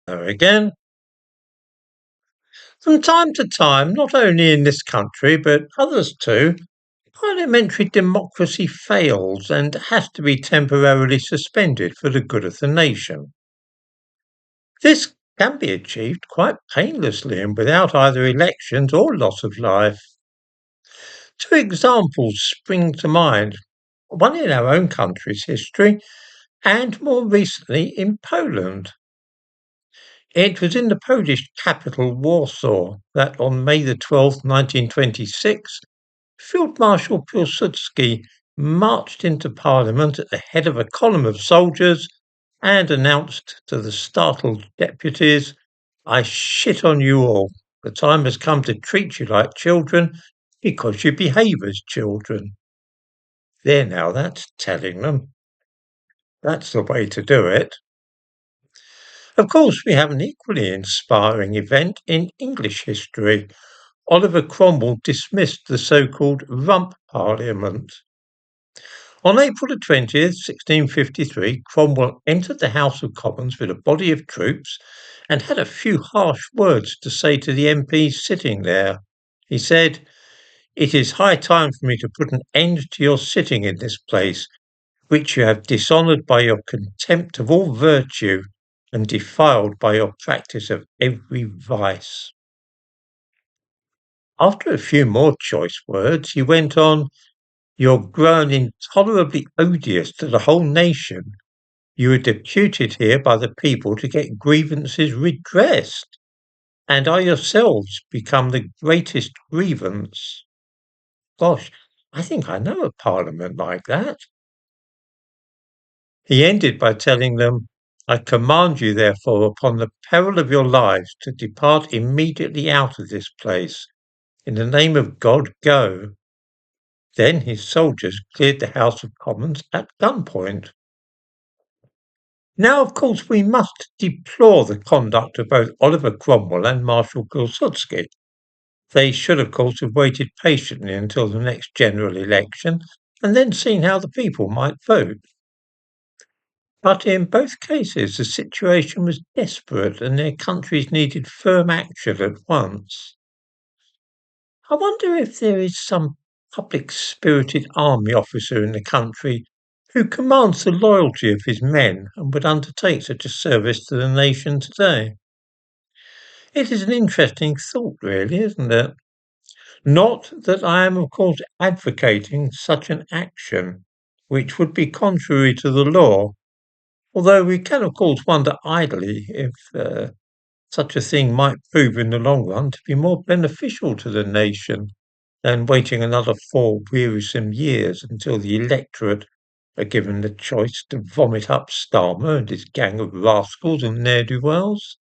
There again. From time to time, not only in this country but others too, parliamentary democracy fails and has to be temporarily suspended for the good of the nation. This can be achieved quite painlessly and without either elections or loss of life. Two examples spring to mind, one in our own country's history and more recently in Poland. It was in the Polish capital Warsaw that on May the 12th, 1926, Field Marshal Pilsudski marched into Parliament at the head of a column of soldiers and announced to the startled deputies, "I shit on you all. The time has come to treat you like children because you behave as children." There now, that's telling them. That's the way to do it. Of course, we have an equally inspiring event in English history. Oliver Cromwell dismissed the so-called Rump Parliament. On April the 20th, 1653, Cromwell entered the House of Commons with a body of troops and had a few harsh words to say to the MPs sitting there. He said, "It is high time for me to put an end to your sitting in this place, which you have dishonoured by your contempt of all virtue and defiled by your practice of every vice." After a few more choice words, he went on, "You're grown intolerably odious to the whole nation. You are deputed here by the people to get grievances redressed, and are yourselves become the greatest grievance." Gosh, I think I know a parliament like that. He ended by telling them, "I command you, therefore, upon the peril of your lives, to depart immediately out of this place. In the name of God, go." Then his soldiers cleared the House of Commons at gunpoint. Now, of course, we must deplore the conduct of both Oliver Cromwell and Marshal Pilsudski. They should, of course, have waited patiently until the next general election and then seen how the people might vote. But in both cases, the situation was desperate and their countries needed firm action at once. I wonder if there is some public spirited army officer in the country who commands the loyalty of his men and would undertake such a service to the nation today. It is an interesting thought, really, isn't it? Not that I am, of course, advocating such an action, which would be contrary to the law, although we can, of course, wonder idly if such a thing might prove in the long run to be more beneficial to the nation than waiting another 4 wearisome years until the electorate are given the choice to vomit up Starmer and his gang of rascals and ne'er-do-wells.